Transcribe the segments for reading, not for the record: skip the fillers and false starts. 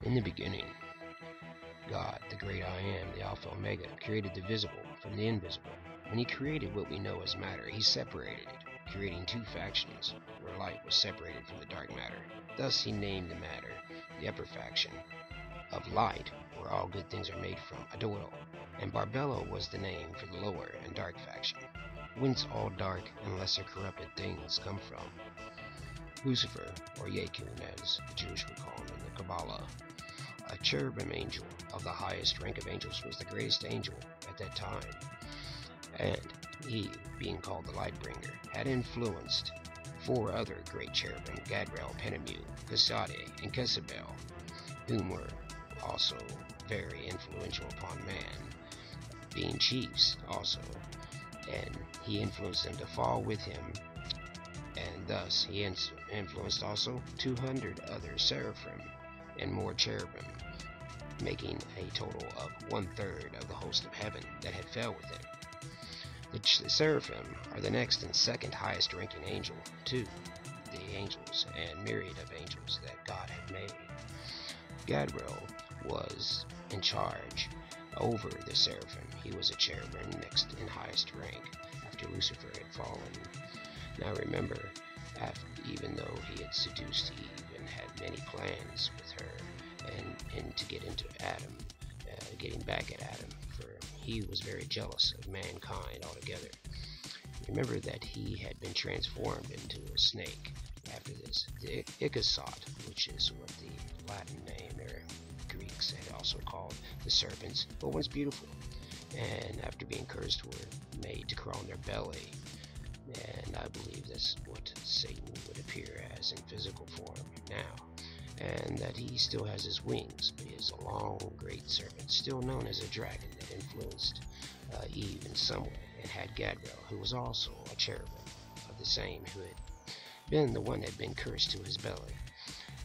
In the beginning, God, the great I Am, the Alpha Omega, created the visible from the invisible. When he created what we know as matter, he separated it, creating two factions, where light was separated from the dark matter. Thus he named the matter the upper faction of light, where all good things are made from, Adoro, and Barbello was the name for the lower and dark faction, whence all dark and lesser corrupted things come from. Lucifer, or Yekun as the Jews would call him in the Kabbalah, a cherubim angel of the highest rank of angels, was the greatest angel at that time, and he, being called the Lightbringer, had influenced four other great cherubim, Gadriel, Penemu, Casade, and Cabal, whom were also very influential upon man, being chiefs also, and he influenced them to fall with him, and thus he influenced also 200 other seraphim and more cherubim, making a total of 1/3 of the host of heaven that had fell with him. The seraphim are the next and second highest ranking angel to the angels and myriad of angels that God had made. Gadriel was in charge over the seraphim. He was a cherubim next in highest rank after Lucifer had fallen. Now remember, even though he had seduced Eve and had many plans with her and to get into Adam, getting back at Adam, for he was very jealous of mankind altogether. Remember that he had been transformed into a snake after this. The Ichasot, which is what the Latin name or Greeks had also called the serpents, but once beautiful, and after being cursed were made to crawl on their belly, and I believe that's what Satan would appear as in physical form now, and that he still has his wings. He is a long, great serpent, still known as a dragon, that influenced Eve in some way, and had Gadriel, who was also a cherubim of the same, who had been the one that had been cursed to his belly,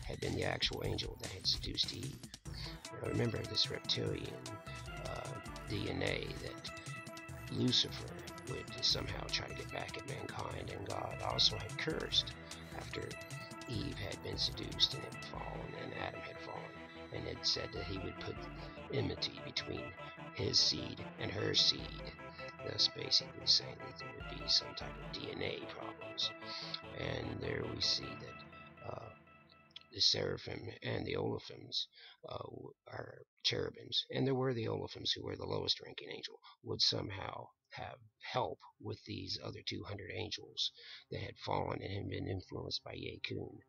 had been the actual angel that had seduced Eve. Now remember this reptilian DNA that Lucifer would somehow try to get back at mankind, and God also had cursed after Eve had been seduced and had fallen, and Adam had fallen, and had said that he would put enmity between his seed and her seed, thus basically saying that there would be some type of DNA problems. And there we see that the seraphim and the oliphims are cherubims, and there were the oliphims, who were the lowest ranking angel, would somehow have help with these other 200 angels that had fallen and had been influenced by Yekun.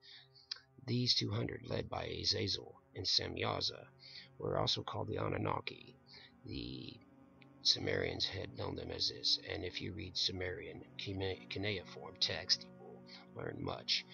These 200, led by Azazel and Semyaza, were also called the Anunnaki. The Sumerians had known them as this, and if you read Sumerian cuneiform text, you will learn much.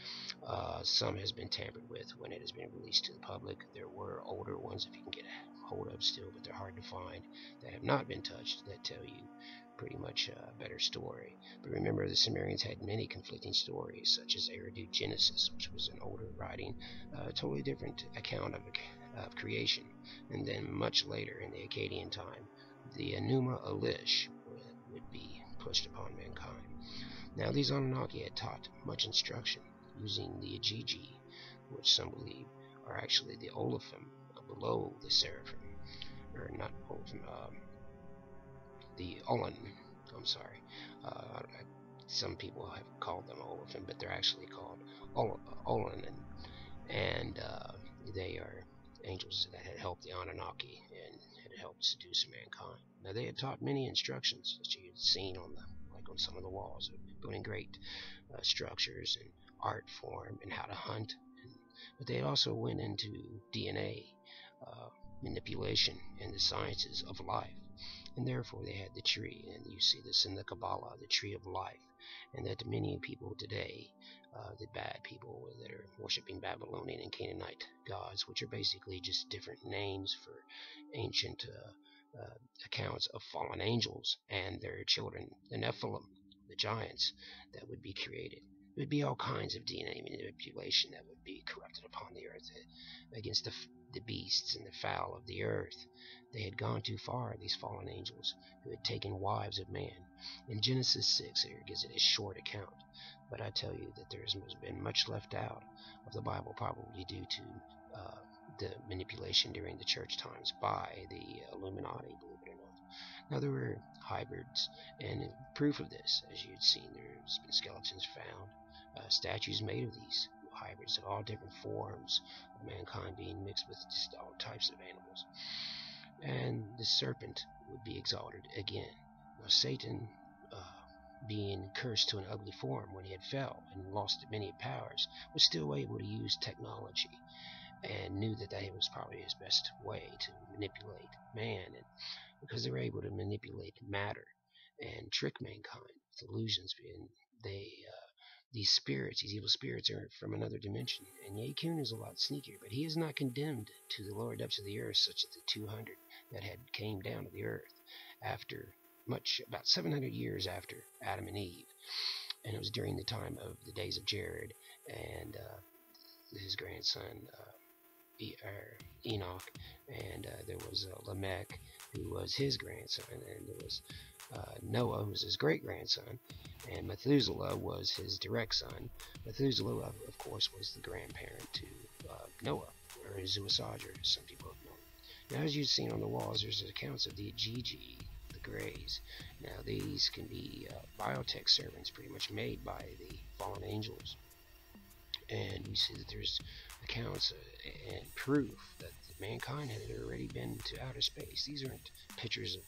Some has been tampered with when it has been released to the public. There were older ones, if you can get a hold of still, but they're hard to find, that have not been touched, that tell you pretty much a better story. But remember, the Sumerians had many conflicting stories, such as Eridu Genesis, which was an older writing, a totally different account of creation. And then much later, in the Akkadian time, the Enuma Elish would be pushed upon mankind. Now these Anunnaki had taught much instruction using the Ajiji, which some believe are actually the Olaphim below the Seraphim, or not Olaphim, the Olan, I'm sorry. Some people have called them Olaphim, but they're actually called Olanin, and they are angels that had helped the Anunnaki and had helped seduce mankind. Now they had taught many instructions that you had seen on some of the walls, of building great structures and art form and how to hunt. But they also went into DNA manipulation and the sciences of life. And therefore they had the tree, and you see this in the Kabbalah, the tree of life, and that many people today, the bad people that are worshiping Babylonian and Canaanite gods, which are basically just different names for ancient accounts of fallen angels and their children, the Nephilim, the giants that would be created. It would be all kinds of DNA manipulation that would be corrupted upon the earth against the beasts and the fowl of the earth. They had gone too far, these fallen angels, who had taken wives of man. In Genesis 6, here gives it a short account, but I tell you that there has been much left out of the Bible, probably due to the manipulation during the church times by the Illuminati, believe it or not. Now, there were hybrids, and proof of this, as you'd seen, there's been skeletons found, statues made of these hybrids of all different forms of mankind being mixed with just all types of animals. And the serpent would be exalted again. Now, Satan, being cursed to an ugly form when he had fell and lost many powers, was still able to use technology, and knew that that was probably his best way to manipulate man, and because they were able to manipulate matter and trick mankind with illusions. And these spirits, these evil spirits, are from another dimension. And Yekun is a lot sneakier, but he is not condemned to the lower depths of the earth, such as the 200 that had came down to the earth after about 700 years after Adam and Eve. And it was during the time of the days of Jared and his grandson Enoch, and there was Lamech, who was his grandson, and there was Noah, who was his great-grandson, and Methuselah was his direct son. Methuselah, of course, was the grandparent to Noah, or Zuasadra, as some people have known. Now, as you've seen on the walls, there's accounts of the Gigi, the Greys. Now, these can be biotech servants, pretty much made by the fallen angels. And we see that there's accounts and proof that mankind had already been to outer space. These aren't pictures of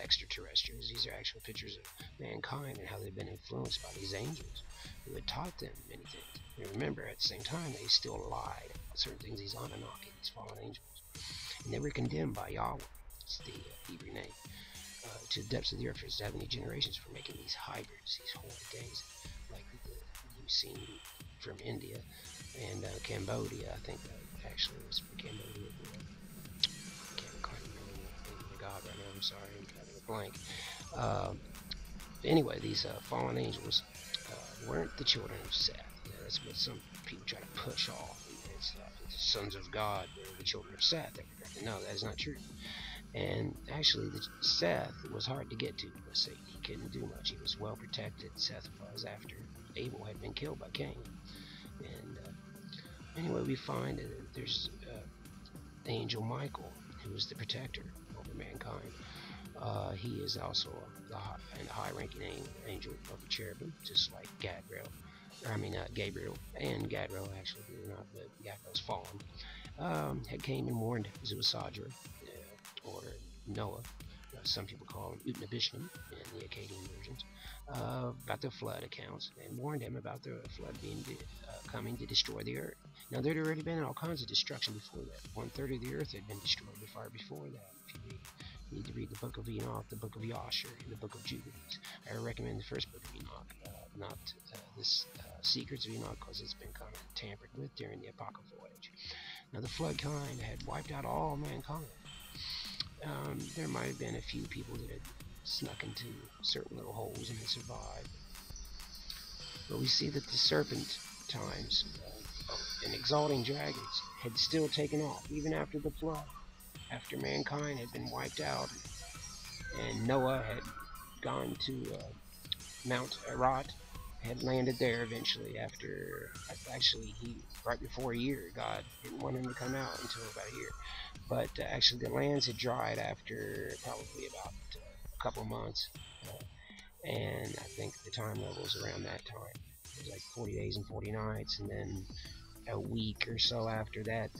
extraterrestrials. These are actual pictures of mankind and how they've been influenced by these angels who had taught them many things. And remember, at the same time, they still lied about certain things, these Anunnaki, these fallen angels. And they were condemned by Yahweh, it's the Hebrew name, to the depths of the earth for 70 generations for making these hybrids, these horrid things, like you've seen from India and Cambodia. I think that actually was from Cambodia. I can't quite remember the name of the god right now. I'm sorry, I'm having a blank. Anyway, these fallen angels weren't the children of Seth. That's what some people try to push off. It's the sons of God were the children of Seth. No, that is not true. And actually, Seth was hard to get to. Let's say he couldn't do much. He was well protected. Seth was, after Abel had been killed by Cain. And anyway, we find that there's Angel Michael, who is the protector over mankind. He is also a high-ranking angel of the cherubim, just like Gabriel. Gabriel and Gadriel, actually, not, but Gabriel's fallen. Had came and warned Zuasadra, or Noah, some people call him Utnapishtim in the Akkadian versions, about the flood accounts, and warned him about the flood being coming to destroy the earth. Now, there had already been all kinds of destruction before that. 1/3 of the earth had been destroyed far before that. If you need to read the book of Enoch, the book of Yasher, and the book of Jubilees. I recommend the first book of Enoch, not this Secrets of Enoch, because it's been kind of tampered with during the Apocryphal Age. Now, the flood kind had wiped out all mankind. There might have been a few people that had snuck into certain little holes and had survived. But we see that the serpent times and exalting dragons had still taken off, even after the flood, after mankind had been wiped out, and Noah had gone to Mount Ararat, had landed there eventually after, actually, right before a year. God didn't want him to come out until about a year. But actually the lands had dried after probably about a couple months. And I think the time level was around that time. It was like 40 days and 40 nights. And then a week or so after that,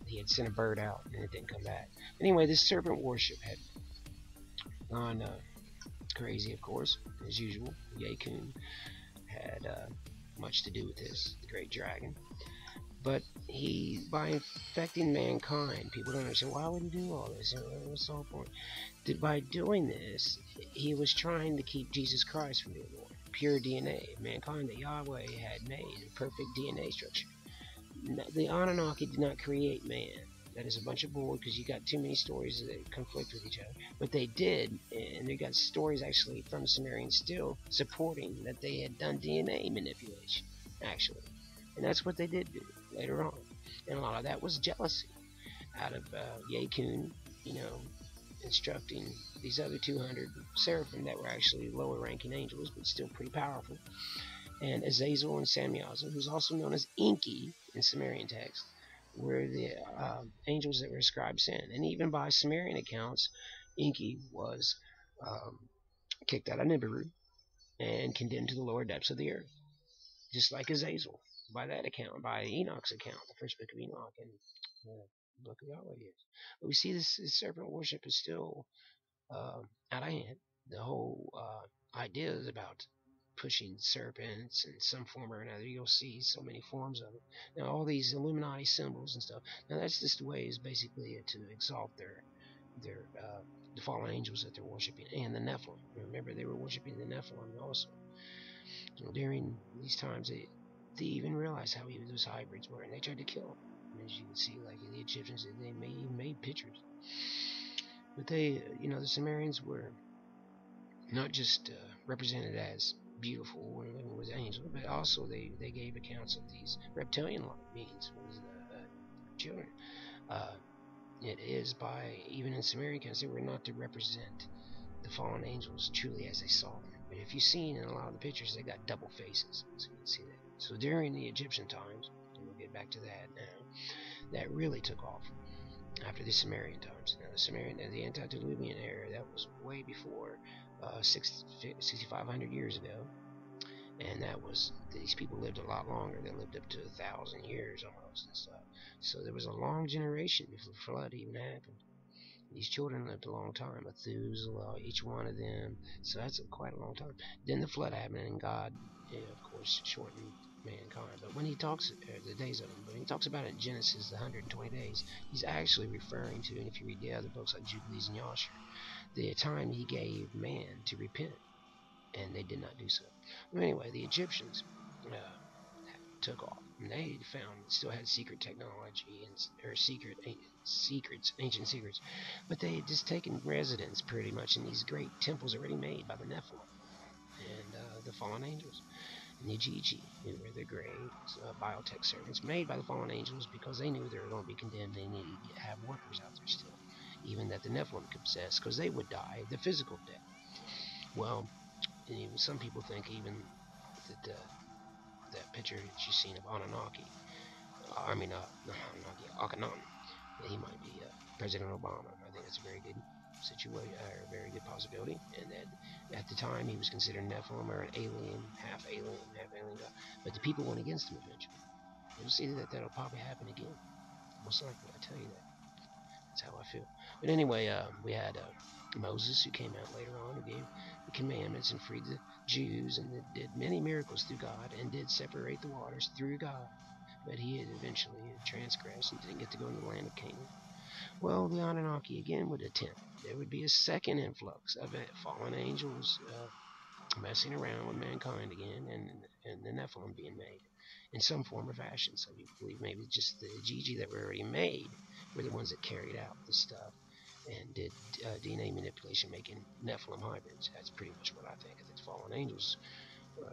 he had sent a bird out and it didn't come back. Anyway, this serpent worship had gone crazy, of course, as usual. Yekun had much to do with this, the great dragon. But he, by infecting mankind, people don't understand, why would he do all this? What's the whole point? By doing this, he was trying to keep Jesus Christ from being born. Pure DNA, mankind that Yahweh had made, a perfect DNA structure. The Anunnaki did not create man. That is a bunch of bull, because you got too many stories that conflict with each other. But they did, and they got stories actually from Sumerians still supporting that they had done DNA manipulation, actually. And that's what they did do later on. And a lot of that was jealousy out of Yekun, instructing these other 200 seraphim that were actually lower ranking angels, but still pretty powerful. And Azazel and Samiazel, who's also known as Enki in Sumerian text, were the angels that were ascribed sin. And even by Sumerian accounts, Enki was kicked out of Nibiru and condemned to the lower depths of the earth, just like Azazel. By that account, by Enoch's account, the first book of Enoch and the book of Yahweh is. But we see this serpent worship is still out of hand. The whole idea is about pushing serpents in some form or another. You'll see so many forms of it. Now, all these Illuminati symbols and stuff. Now, that's just the way is basically to exalt their the fallen angels that they're worshiping and the Nephilim. Remember, they were worshiping the Nephilim also. During these times, they even realized how evil those hybrids were, and they tried to kill them. And as you can see, like the Egyptians, they made pictures. But they, the Sumerians were not just represented as beautiful and living with angels, but also they gave accounts of these reptilian-like beings, children. It is by, even in Sumerian accounts, they were not to represent the fallen angels truly as they saw them. But if you've seen in a lot of the pictures, they got double faces, so you can see that. So during the Egyptian times, and we'll get back to that now, that really took off after the Sumerian times. Now, the antediluvian era, that was way before 6,500 years ago, and that was, these people lived a lot longer. They lived up to 1,000 years almost and stuff. So there was a long generation before the flood even happened. These children lived a long time, Methuselah, each one of them. So that's quite a long time. Then the flood happened, and God, of course, shortened mankind. But when he talks, the days of them, but when he talks about it in Genesis, the 120 days, he's actually referring to, and if you read the other books like Jubilees and Yashar, the time he gave man to repent, and they did not do so. Well, anyway, the Egyptians took off. And they still had secret technology or ancient secrets, but they had just taken residence pretty much in these great temples already made by the Nephilim and the fallen angels. And the Gigi, who were the great biotech servants made by the fallen angels because they knew they were going to be condemned. They needed to have workers out there still, even that the Nephilim could possess, because they would die the physical death. Well, and even some people think even that that picture that you've seen of Anunnaki, not Anunnaki, Akhenaten, that he might be President Obama. I think that's a very good situation, or a very good possibility, and that at the time he was considered Nephilim, or an alien, half alien god. But the people went against him eventually. You'll see that that'll probably happen again. Most likely, I tell you that. That's how I feel. But anyway, we had Moses, who came out later on, who gave the commandments and freed the Jews, and did many miracles through God, and did separate the waters through God. But he had eventually transgressed and didn't get to go into the land of Canaan. Well, the Anunnaki again would attempt. There would be a second influx of fallen angels messing around with mankind again, and the Nephilim being made in some form or fashion. Some people believe maybe just the Gigi that were already made were the ones that carried out the stuff and did DNA manipulation, making Nephilim hybrids. That's pretty much what I think. That the fallen angels,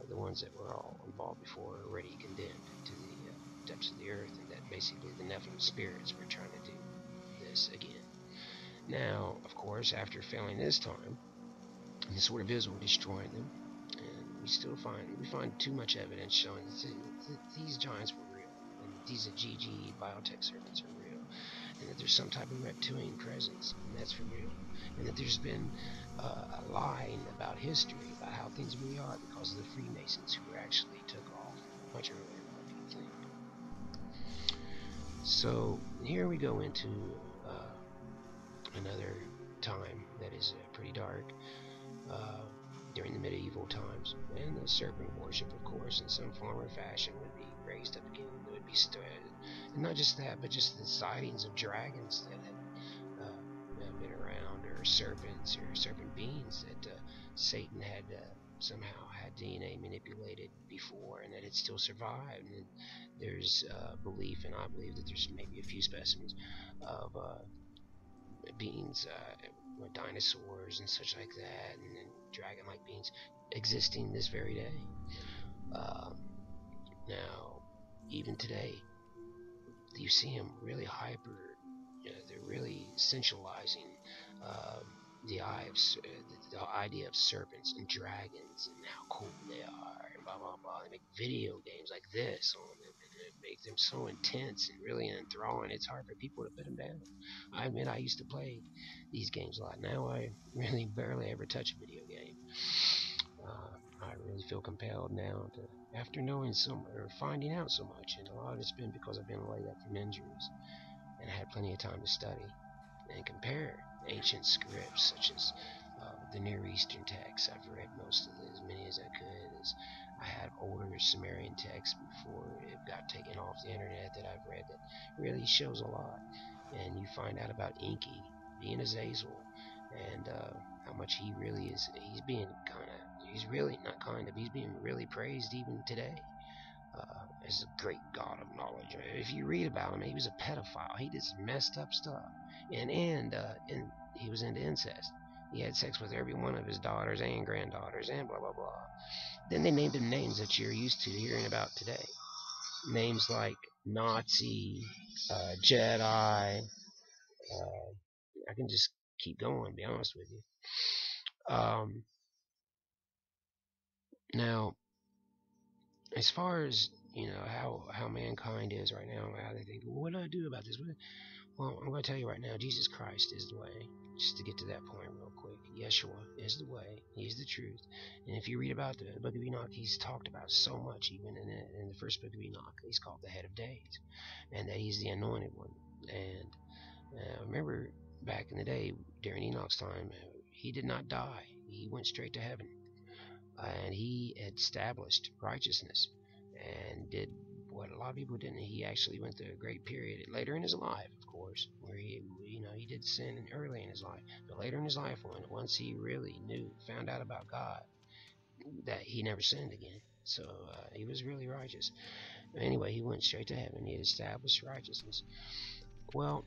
the ones that were all involved before, are already condemned to the depths of the earth, and that basically the Nephilim spirits were trying to do this again. Now, of course, after failing this time, this sort of Israel destroying them, and we find too much evidence showing that these giants were real, and that these GG biotech servants are real, and that there's some type of reptilian presence, and that's for real, and that there's been a lying about history, about how things really are, because of the Freemasons, who actually took off much earlier than a lot of people think. So here we go into another time that is pretty dark, during the medieval times, and the serpent worship, of course, in some form or fashion would be raised up again. There would be and not just that, but just the sightings of dragons that had been around, or serpents, or serpent beings that Satan had somehow had DNA manipulated before, and that it still survived. And there's belief, and I believe that there's maybe a few specimens of beings, dinosaurs and such like that, and dragon-like beings existing this very day. Now, even today, you see them really hyper. They're really sensualizing the idea of serpents and dragons and how cool they are, and blah blah blah. They make video games like this on them, and it makes them so intense and really enthralling. It's hard for people to put them down. I admit I used to play these games a lot. Now I really barely ever touch a video game. I really feel compelled now to, after knowing or finding out so much, and a lot of it's been because I've been laid up from injuries, and I had plenty of time to study and compare ancient scripts such as the Near Eastern texts. I've read most of as many as I could. As I had older Sumerian texts before it got taken off the internet that I've read that really shows a lot. And you find out about Enki being Azazel, and how much he really is. He's being he's really not he's being really praised even today. As a great god of knowledge. If you read about him, he was a pedophile. He did some messed up stuff, and he was into incest. He had sex with every one of his daughters and granddaughters, and blah blah blah. Then they named him names that you're used to hearing about today. Names like Nazi, Jedi. I can just keep going. To be honest with you. Now, as far as how mankind is right now, how they think, well, what do I do about this? Well, I'm going to tell you right now, Jesus Christ is the way. Just to get to that point real quick, Yeshua is the way. He's the truth. And if you read about the book of Enoch, he's talked about so much. Even in the first book of Enoch, he's called the head of days, and that he's the anointed one. And remember, back in the day, during Enoch's time, he did not die. He went straight to heaven. And he established righteousness and did what a lot of people didn't. He actually went through a great period later in his life, of course, where he did sin early in his life, but later in his life, once he really found out about God, that he never sinned again. So he was really righteous. Anyway, he went straight to heaven. He had established righteousness. Well,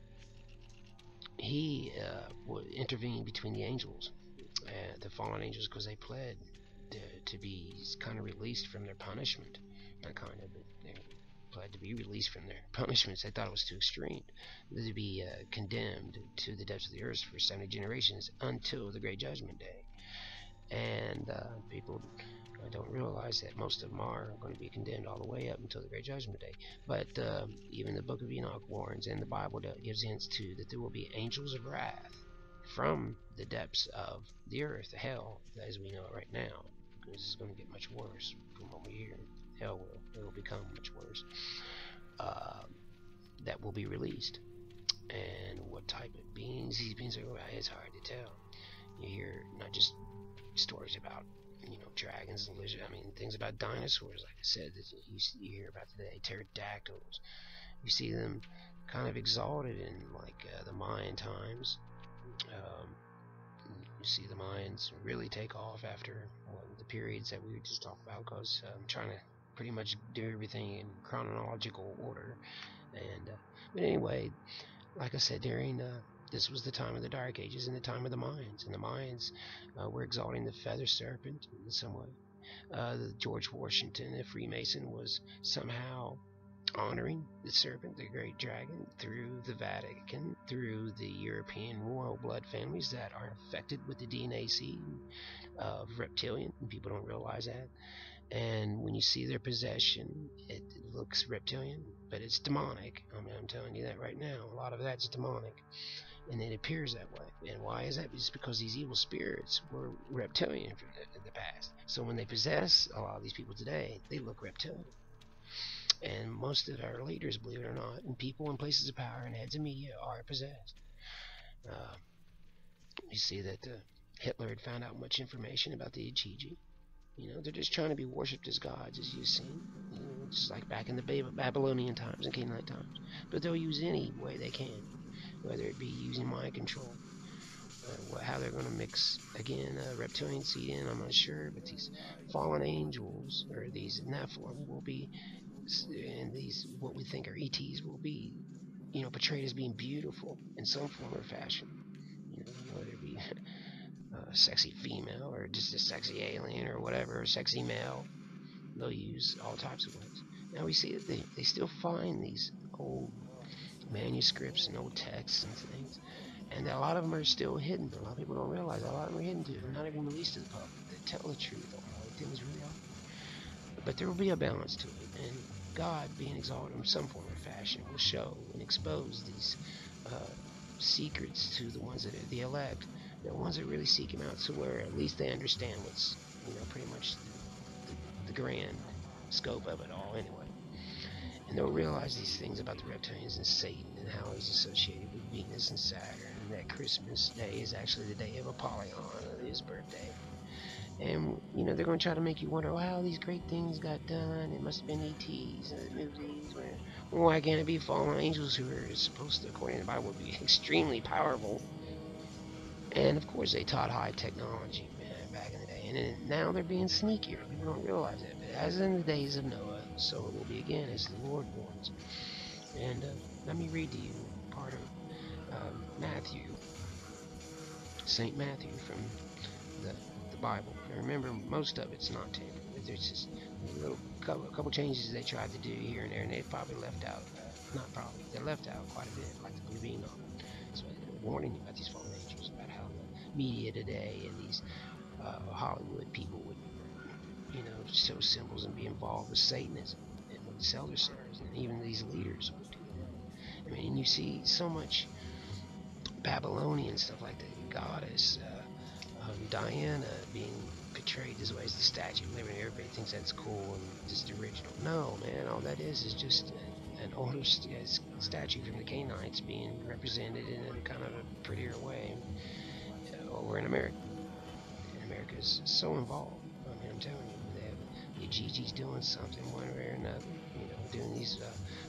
he would intervene between the angels, the fallen angels, because they pled to be kind of released from their punishment. Not kind of, but they pled to be released from their punishments. They thought it was too extreme. To be condemned to the depths of the earth for 70 generations until the great judgment day. And people don't realize that most of them are going to be condemned all the way up until the great judgment day. But even the book of Enoch warns, and the Bible gives hints too, that there will be angels of wrath from the depths of the earth, hell, as we know it right now. This is going to get much worse from what we hear. Hell will become much worse. That will be released. And what type of beings these beings are, it's hard to tell. You hear not just stories about dragons and lizards. I mean, things about dinosaurs, like I said, that you hear about today. Pterodactyls. You see them kind of exalted in the Mayan times. You see the Mayans really take off after the periods that we just talked about, because I'm trying to pretty much do everything in chronological order. And but anyway, like I said, during this was the time of the Dark Ages and the time of the Mayans. And the Mayans were exalting the feather serpent in some way. George Washington, a Freemason, was somehow honoring the serpent, the great dragon, through the Vatican, through the European royal blood families that are infected with the DNA seed of Reptilian, and people don't realize that. And when you see their possession, it looks reptilian, but it's demonic. I mean, I'm telling you that right now. A lot of that's demonic, and it appears that way. And why is that? It's because these evil spirits were reptilian from the past. So when they possess a lot of these people today, they look reptilian. And most of our leaders, believe it or not, and people in places of power and heads of media are possessed. You see that Hitler had found out much information about the Ijiji. They're just trying to be worshipped as gods, as you've seen. Just like back in the Babylonian times and Canaanite times. But they'll use any way they can, whether it be using mind control. How they're going to mix, again, reptilian seed in, I'm not sure. But these fallen angels, or these Nephilim, will be, and these, what we think are ETs, will be, portrayed as being beautiful in some form or fashion. Whether it be a sexy female or just a sexy alien or whatever, a sexy male. They'll use all types of ways. Now we see that they still find these old manuscripts and old texts and things, and a lot of them are still hidden. A lot of people don't realize a lot of them are hidden too, not even released to the public. They tell the truth on how things really are. But there will be a balance to it, and God, being exalted in some form or fashion, will show and expose these secrets to the ones that are the elect, the ones that really seek Him out, so where at least they understand what's, pretty much the grand scope of it all anyway. And they'll realize these things about the reptilians and Satan and how he's associated with Venus and Saturn, and that Christmas Day is actually the day of Apollyon, his birthday. And, they're going to try to make you wonder, well, how these great things got done. It must have been ETs and movies. Well, why can't it be fallen angels who are supposed to, according to the Bible, be extremely powerful? And, of course, they taught high technology, man, back in the day. And now they're being sneakier. People don't realize that. But as in the days of Noah, so it will be again as the Lord warns. And let me read to you part of Matthew, St. Matthew from the Bible. And remember, most of it's not tampered with. There's just a couple changes they tried to do here and there, and they probably left out, they left out quite a bit, like the Blue Bean novel. So they're warning you about these fallen angels, about how the media today and these Hollywood people would, show symbols and be involved with Satanism and would sell their souls, and even these leaders would do that. I mean, you see so much Babylonian stuff like the goddess Diana being portrayed this way as the Statue of Liberty. Everybody thinks that's cool and just original. No, man, all that is just an older statue from the Canaanites being represented in a kind of a prettier way over in America. And America is so involved. I mean, I'm telling you, they have the Gigi's doing something one way or another, doing these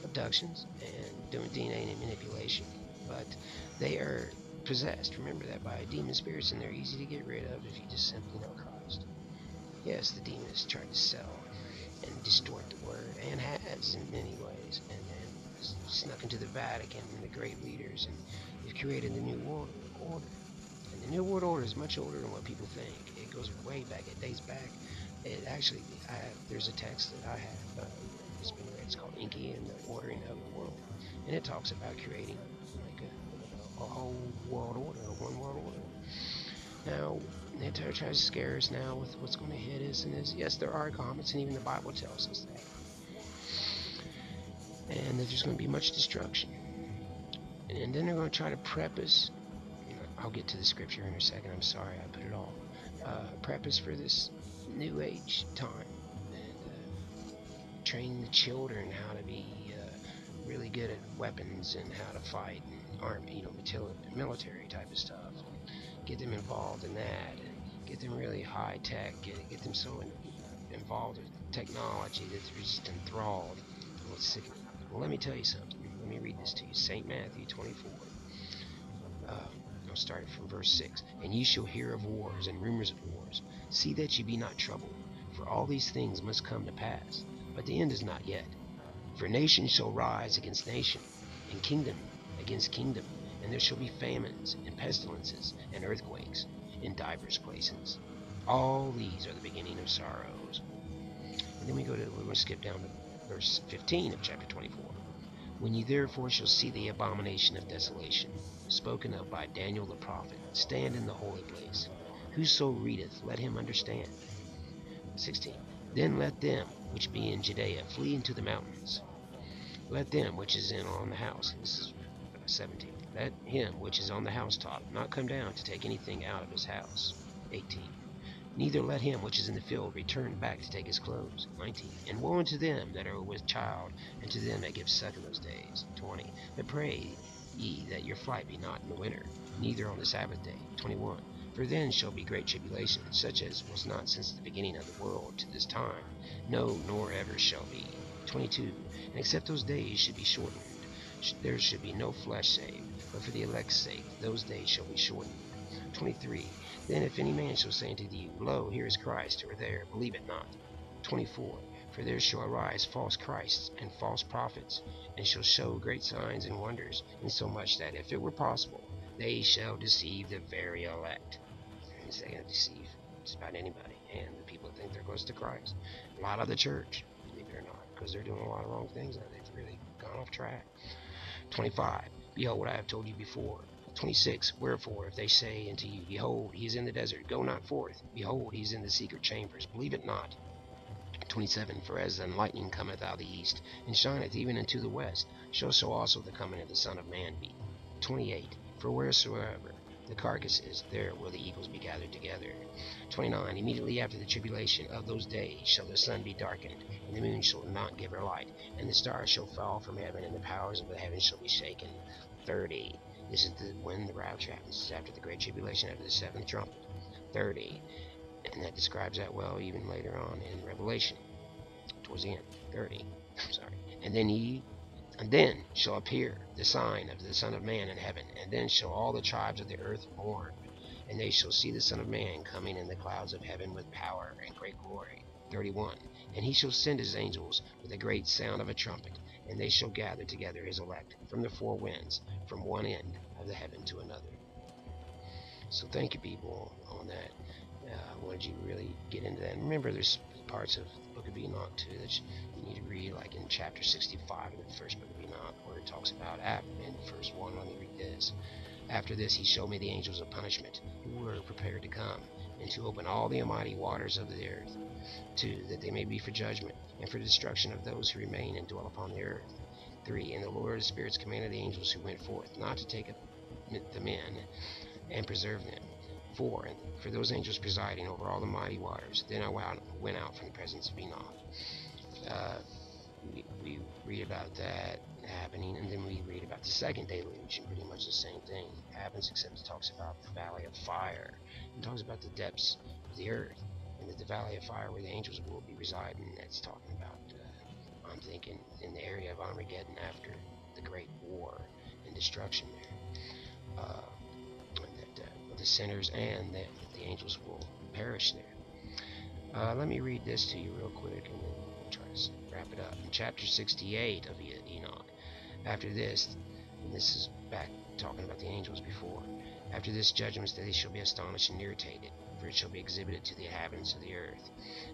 abductions and doing DNA manipulation. But they are possessed, remember that, by demon spirits, and they're easy to get rid of if you just simply know Christ. Yes, the demon has tried to sell and distort the word, and has in many ways, and snuck into the Vatican and the great leaders, and they've created the New World Order. And the New World Order is much older than what people think. It goes way back. It dates back. It actually, there's a text that I have. It's been read. It's called Inky and the Ordering of the World, and it talks about creating like a whole world order, a one world order. Now, they try to scare us now with what's going to hit us, and yes, there are comets, and even the Bible tells us that. And that there's going to be much destruction. And then they're going to try to prep us. I'll get to the scripture in a second. I'm sorry I put it all. Prep us for this new age time, and train the children how to be really good at weapons and how to fight and army, military type of stuff. Get them involved in that, and get them really high tech. Get them so involved with technology that they're just enthralled. Well, let me tell you something. Let me read this to you. St. Matthew 24. I'll start from verse 6. And ye shall hear of wars and rumors of wars. See that ye be not troubled, for all these things must come to pass, but the end is not yet. For nation shall rise against nation, and kingdom against kingdom, and there shall be famines, and pestilences, and earthquakes in divers places. All these are the beginning of sorrows. And then we're going to skip down to verse 15 of chapter 24. When ye therefore shall see the abomination of desolation, spoken of by Daniel the prophet, stand in the holy place. Whoso readeth, let him understand. 16. Then let them which be in Judea flee into the mountains. Let them which is on the house. This is 17. Let him which is on the housetop not come down to take anything out of his house. 18. Neither let him which is in the field return back to take his clothes. 19. And woe unto them that are with child, and to them that give suck in those days. 20. But pray ye that your flight be not in the winter, neither on the Sabbath day. 21. For then shall be great tribulation, such as was not since the beginning of the world to this time, no, nor ever shall be. 22. And except those days should be shortened, there should be no flesh saved, but for the elect's sake those days shall be shortened. 23. Then if any man shall say unto thee, Lo, here is Christ, or there, believe it not. 24. For there shall arise false Christs and false prophets, and shall show great signs and wonders, insomuch that if it were possible, they shall deceive the very elect. And they're going to deceive just about anybody, and the people think they're close to Christ. A lot of the church, believe it or not, because they're doing a lot of wrong things, and they've really gone off track. 25. Behold what I have told you before. 26. Wherefore, if they say unto you, Behold, he is in the desert, go not forth. Behold, he is in the secret chambers, believe it not. 27. For as the lightning cometh out of the east, and shineth even into the west, so also the coming of the Son of Man be. 28. For wheresoever the carcass is, there will the eagles be gathered together. 29. Immediately after the tribulation of those days shall the sun be darkened, and the moon shall not give her light, and the stars shall fall from heaven, and the powers of the heavens shall be shaken. 30. This is when the rapture happens. This is after the great tribulation, after the seventh trumpet. 30. And that describes that well even later on in Revelation, towards the end. 30. Sorry. And then shall appear the sign of the Son of Man in heaven, and then shall all the tribes of the earth mourn, and they shall see the Son of Man coming in the clouds of heaven with power and great glory. 31. And he shall send his angels with a great sound of a trumpet, and they shall gather together his elect from the four winds, from one end of the heaven to another. So thank you, people, on that. I wanted you to really get into that. And remember, there's parts of the book of Enoch, too, that you need to read, like in chapter 65 of the first book of Enoch, where it talks about, in verse 1, let me read this. After this he showed me the angels of punishment, who were prepared to come, and to open all the almighty waters of the earth, 2, that they may be for judgment, and for destruction of those who remain and dwell upon the earth. 3, and the Lord of the spirits commanded the angels who went forth, not to take up the men, and preserve them. 4, and for those angels presiding over all the mighty waters. Then I went out from the presence of Enoch. We read about that happening, and then we read about the second deluge, and pretty much the same thing happens, except it talks about the valley of fire. It talks about the depths of the earth, and the valley of fire where the angels will be residing. That's talking about, I'm thinking, in the area of Armageddon after the great war and destruction there. The sinners and the angels will perish there. Let me read this to you real quick, and then we'll try to wrap it up. In chapter 68 of Enoch, after this, and this is back talking about the angels before, after this judgment they shall be astonished and irritated, for it shall be exhibited to the inhabitants of the earth.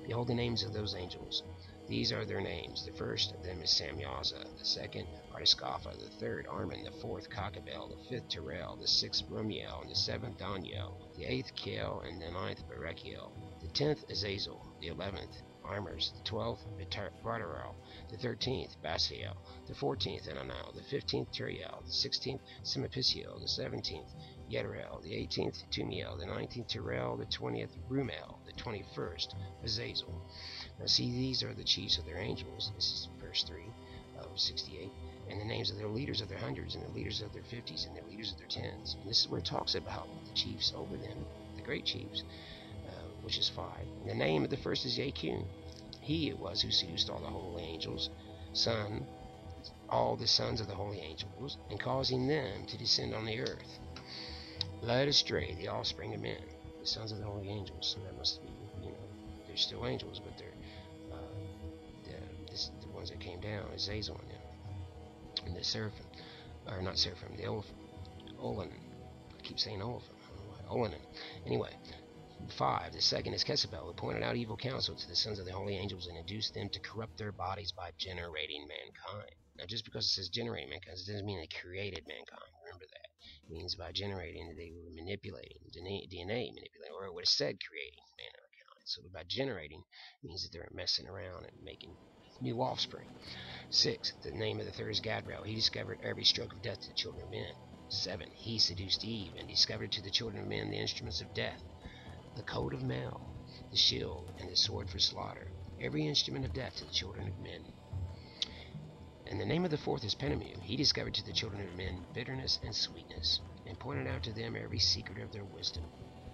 Behold the names of those angels. These are their names. The first of them is Samyaza, the second Artiskapha, the third Armin, the fourth Cabal, the fifth Terrell, the sixth Rumiel, and the seventh Daniel, the eighth Kiel, and the ninth Berechiel, the 10th Azazel, the 11th Armers, the 12th Bartarel, the 13th Basiel, the 14th Ananel, the 15th Turiel, the 16th Simipisio, the 17th Yederel, the 18th Tumiel, the 19th Terrell, the 20th Rumel, the 21st Azazel. Now see, these are the chiefs of their angels. This is verse 3 of 68. And the names of their leaders of their hundreds, and the leaders of their 50s, and the leaders of their 10s. And this is where it talks about the chiefs over them, the great chiefs, which is 5. And the name of the first is Yekun. He it was who seduced all the holy angels, all the sons of the holy angels, and causing them to descend on the earth, led astray the offspring of men, the sons of the holy angels. So that must be, they're still angels, but they're the ones that came down, Azazel and them, and the Serpent, or not Serpent, the Olin. I keep saying Olin. Olin. Anyway, 5. The second is Cabal, who pointed out evil counsel to the sons of the holy angels and induced them to corrupt their bodies by generating mankind. Now, just because it says generating mankind, it doesn't mean they created mankind. Remember that. It means by generating, they were manipulating, DNA manipulating, or it would have said creating mankind. So by generating, it means that they're messing around and making new offspring. 6. The name of the third is Gadriel. He discovered every stroke of death to the children of men. 7. He seduced Eve and discovered to the children of men the instruments of death, the coat of mail, the shield, and the sword for slaughter, every instrument of death to the children of men. And the name of the fourth is Penemu. He discovered to the children of men bitterness and sweetness, and pointed out to them every secret of their wisdom.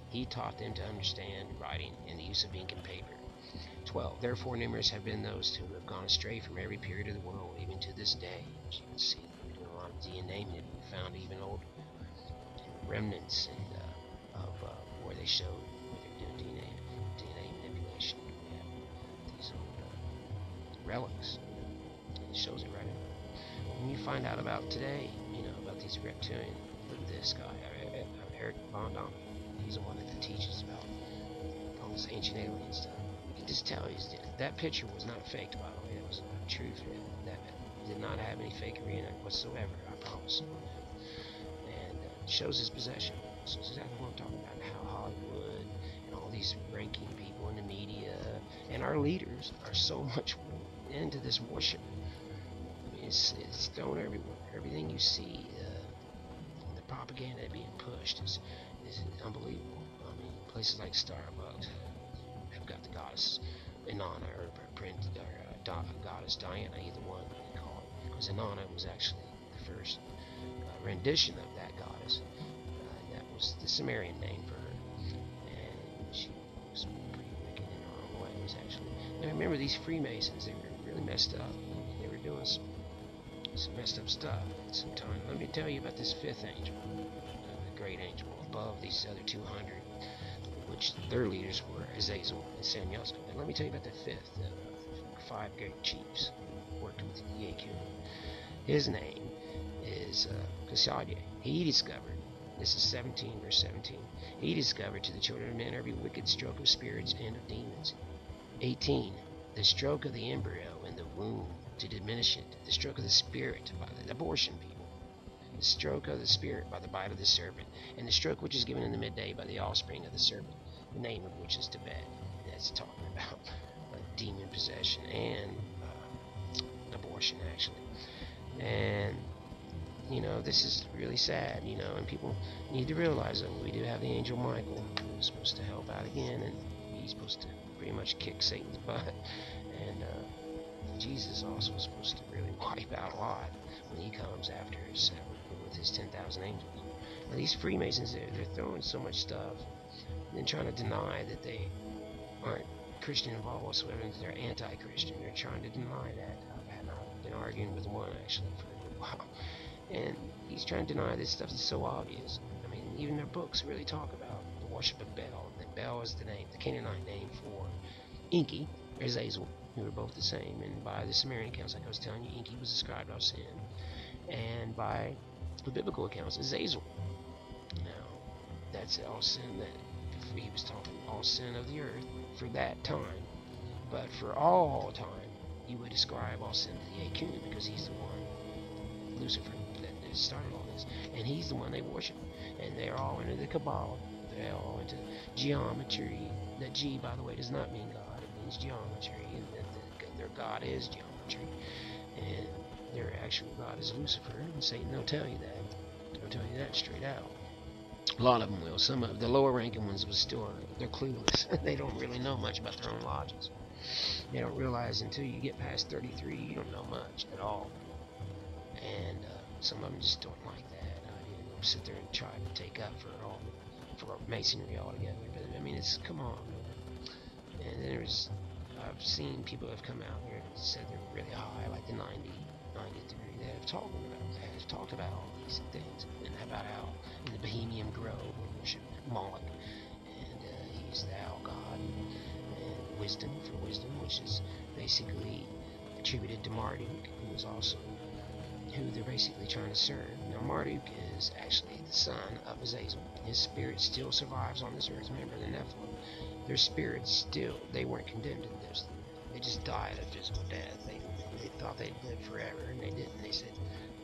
He taught them to understand writing and the use of ink and paper. 12. Therefore numerous have been those who have gone astray from every period of the world, even to this day. As you can see, we're doing a lot of DNA manipulation. We found even old remnants of where they showed where they're doing DNA manipulation. We have these old relics. It shows it right now. And you find out about today, about these reptilian. Look at this guy, Eric Von Dom. He's the one that teaches about all this ancient alien stuff. You can just tell that picture was not faked, by the way. It was true. That did not have any fakery in it whatsoever, I promise. And it shows his possession. So it's exactly what I'm talking about. How Hollywood and all all these ranking people in the media and our leaders are so much into this worship. I mean, it's thrown everywhere. Everything you see, the propaganda being pushed is unbelievable. I mean, places like Starbucks have got the goddess Inanna or goddess Diana, either one they call it, because Inanna was actually the first rendition of that goddess. That was the Sumerian name for her, and she was pretty wicked in her own ways, actually. Now remember, these Freemasons, they were really messed up. They were doing some messed up stuff at some time. Let me tell you about this fifth angel, the great angel, above these other 200, which their leaders were Azazel and Samuel. But let me tell you about the fifth, the 5 great chiefs who worked with Yekun. His name is Kassadye. He discovered, this is 17 verse 17, he discovered to the children of men every wicked stroke of spirits and of demons. 18, the stroke of the embryo in the womb to diminish it, the stroke of the spirit by the abortion people, the stroke of the spirit by the bite of the serpent, and the stroke which is given in the midday by the offspring of the serpent, the name of which is Tibet. That's talking about demon possession and abortion, actually. And you know, this is really sad, you know, and people need to realize that we do have the angel Michael, who's supposed to help out again, and he's supposed to pretty much kick Satan's butt. And Jesus also is supposed to really wipe out a lot when he comes after his with his 10,000 angels. Now, these Freemasons, they're throwing so much stuff and trying to deny that they aren't Christian involved whatsoever, and they're anti-Christian. They're trying to deny that. I've been arguing with one actually for a little while, and he's trying to deny this stuff is so obvious. I mean, even their books really talk about the worship of Baal. That Baal is the name, the Canaanite name for Enki or Azazel, who were both the same. And by the Sumerian accounts, like I was telling you, Enki was the scribe of sin, and by the biblical accounts, Azazel. Now, that's all sin that he was talking, all sin of the earth for that time, but for all time, you would ascribe all sin to the Yekun, because he's the one, Lucifer, that started all this, and he's the one they worship. And they're all into the Cabal. They're all into geometry. That G, by the way, does not mean God. It means geometry, and their God is geometry, and their actual God is Lucifer. And Satan, they'll tell you that. They'll tell you that straight out. A lot of them will. Some of the lower ranking ones will still, they're clueless. They don't really know much about their own lodges. They don't realize until you get past 33, you don't know much at all. And some of them just don't like that. You know, sit there and try to take up for masonry altogether. But I mean, it's, come on. And there's, I've seen people have come out here and said they're really high, like the 93, that have talked about all these things, and about how in the Bohemian Grove we worship Moloch, and he's the owl god, and wisdom for wisdom, which is basically attributed to Marduk, who is also who they're basically trying to serve. Now, Marduk is actually the son of Azazel. His spirit still survives on this earth. Remember, the Nephilim, their spirits still, they weren't condemned to this. They just died a physical death. They thought they'd live forever, and they didn't. They said,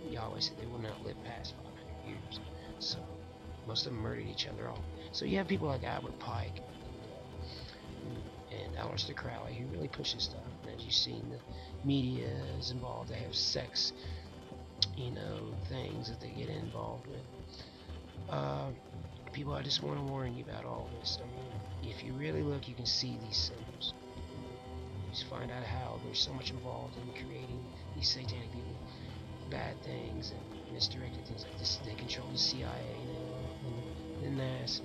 Yahweh said they will not live past 500 years. So most of them murdered each other off. So you have people like Albert Pike and Aleister Crowley who really pushes stuff. And as you've seen, the media is involved. They have sex, you know, things that they get involved with. People, I just want to warn you about all this. I mean, if you really look, you can see these symbols. You just find out how there's so much involved in creating these satanic people, bad things and misdirected things like this. They control the CIA now, and the NASA.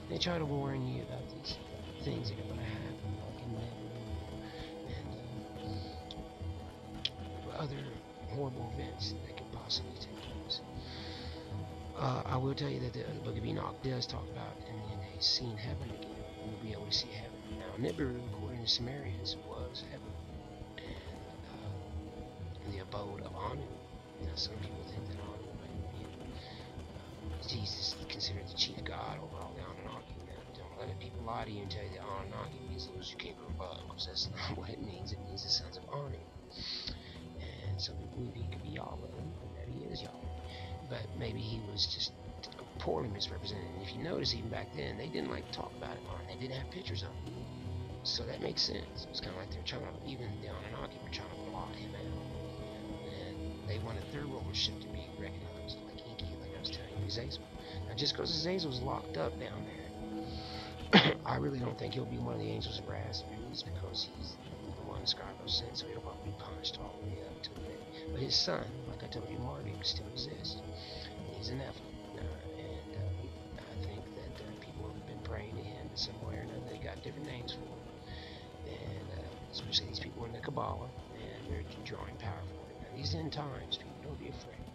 They try to warn you about these things that are going to happen, like in NWO, and other horrible events that could possibly take place. I will tell you that the Book of Enoch does talk about in the end days seeing heaven again. We'll be able to see heaven. Now, Nibiru, according to Sumerians, was heaven, and the abode of Anu. Now, some people think that Anu might be Jesus, considered the chief god over all the Anunnaki. Now, don't let people lie to you and tell you that Anunnaki means those who came from above, because that's not what it means. It means the sons of Anu. And some people believe he could be Yahweh, and that he is Yahweh. But maybe he was just poorly misrepresented. And if you notice, even back then, they didn't like to talk about it more. They didn't have pictures of it. So that makes sense. It's kind of like they're trying to, even the Anunnaki were trying to blot him out. And they wanted their rulership to be recognized, like Inky, like I was telling you, Azazel. Now, just because Azazel's locked up down there, I really don't think he'll be one of the angels of wrath released, because he's the one Skyro sent, so he'll probably be punished all the way up to the day. But his son, like I told you, Marduk, still exists. He's a Nephilim. And I think that people have been praying to him in some way or another. They got different names for him. And especially these people in the Cabal, and they're drawing power for it. Now, these end times, people, don't be afraid.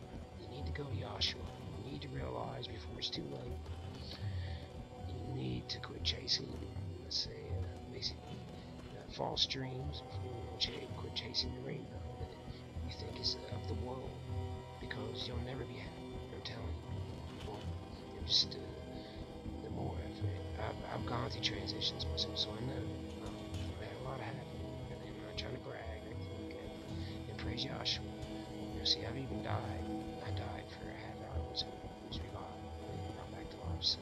You need to go to Yahshua. You need to realize before it's too late. You need to quit chasing, let's say, basically false dreams. Quit chasing the rainbow that you think is of the world, because you'll never be happy. I'm telling you. You're just the more I've gone through transitions myself, so I know. I've had a lot of happening, and I'm not trying to brag or anything like that. And praise Yahshua. See, I've even died. I died for a half hour, was revived, and brought back to life. So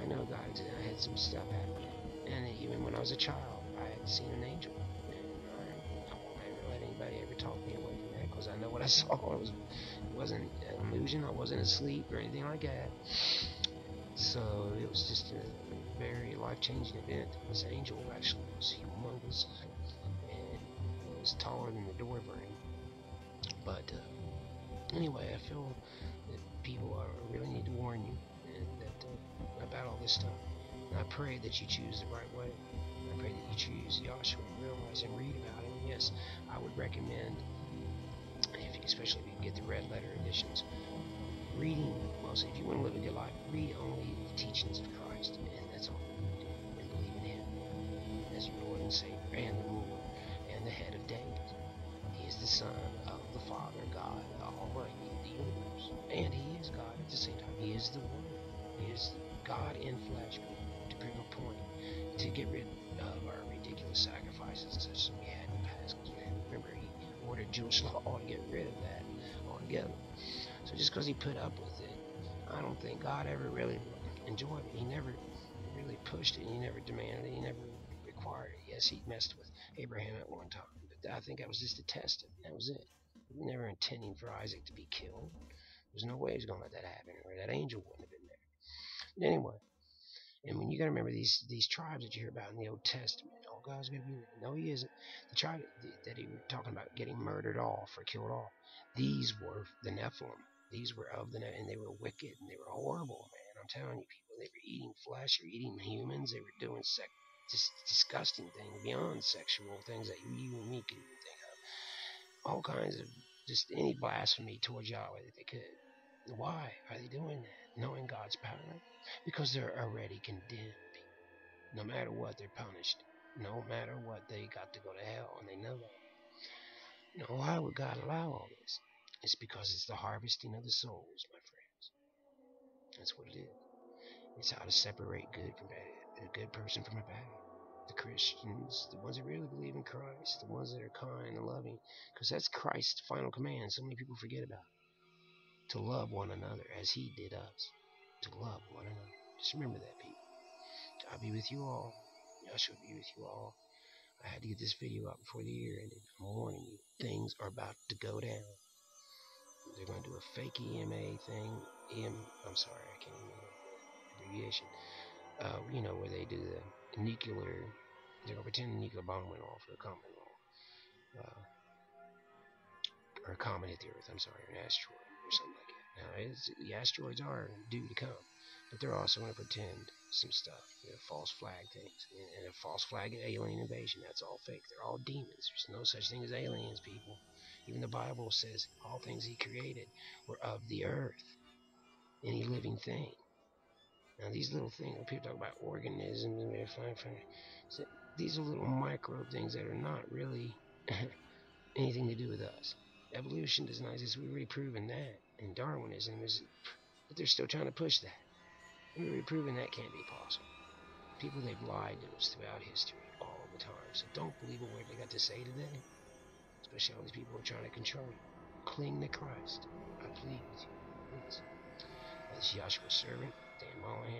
I know God did. I had some stuff happen, and even when I was a child, I had seen an angel. And I won't ever let anybody ever talk me away from that, because I know what I saw. It wasn't an illusion. I wasn't asleep or anything like that. So it was just a very life-changing event. This angel actually was humongous, and it was taller than the door frame. But anyway, I feel that people really need to warn you, and that about all this stuff. And I pray that you choose the right way. I pray that you choose Yahshua and realize and read about him. And yes, I would recommend, especially if you get the red letter editions, reading mostly. If you want to live a good life, read only the teachings of Christ, and that's all you need to do. And believe in him as your Lord and Savior, and the ruler, and the head of David. He is the Son of the Father, God Almighty of the universe, and he is God at the same time. He is the Word. He is God in flesh, to prove a point, to get rid of our ridiculous sacrifices such as we had in the past. Because remember, he ordered Jewish law to get rid of that altogether. So just because he put up with it, I don't think God ever really enjoyed it. He never really pushed it. He never demanded it. He never required it. Yes, he messed with Abraham at one time, but I think that was just a test. That was it. He was never intending for Isaac to be killed. There's no way he was going to let that happen, or that angel wouldn't have been there. But anyway, and when you got to remember these tribes that you hear about in the Old Testament, oh, God's going to be there. No, he isn't. The tribe that he was talking about getting murdered off or killed off, these were the Nephilim. These were of the Nephilim, and they were wicked, and they were horrible, man. I'm telling you, people, they were eating flesh or eating humans. They were doing just disgusting things beyond sexual things that you and me could even think of. All kinds of just any blasphemy towards Yahweh that they could. Why are they doing that? Knowing God's power? Because they're already condemned. No matter what, they're punished. No matter what, they got to go to hell, and they know that. You know, why would God allow all this? It's because it's the harvesting of the souls, my friends. That's what it is. It's how to separate good from bad, a good person from a bad. The Christians, the ones that really believe in Christ, the ones that are kind and loving, because that's Christ's final command. So many people forget about it. To love one another as he did us. To love one another. Just remember that, people. I'll be with you all. Yahshua will be with you all. I had to get this video out before the year ended. I'm warning you, things are about to go down. They're going to do a fake EMA thing. I'm sorry, I can't remember the abbreviation. You know, where they do the nuclear, they're going to pretend a nuclear bomb went off, or a comet went off. Or a comet hit the Earth, I'm sorry, or an asteroid, or something like that. Now, the asteroids are due to come, but they're also going to pretend some stuff, false flag things, and a false flag alien invasion. That's all fake. They're all demons. There's no such thing as aliens, people. Even the Bible says all things he created were of the earth, any living thing. Now, these little things, when people talk about organisms, and they're fine, these are little micro things that are not really anything to do with us. Evolution does not exist. We've already proven that. And Darwinism is, but they're still trying to push that. We've already proven that can't be possible. People, they've lied to us throughout history all the time. So don't believe a word they got to say today. Especially all these people who are trying to control you. Cling to Christ. I plead with you. Please. That's Yahshua's servant, Dan Mollahan.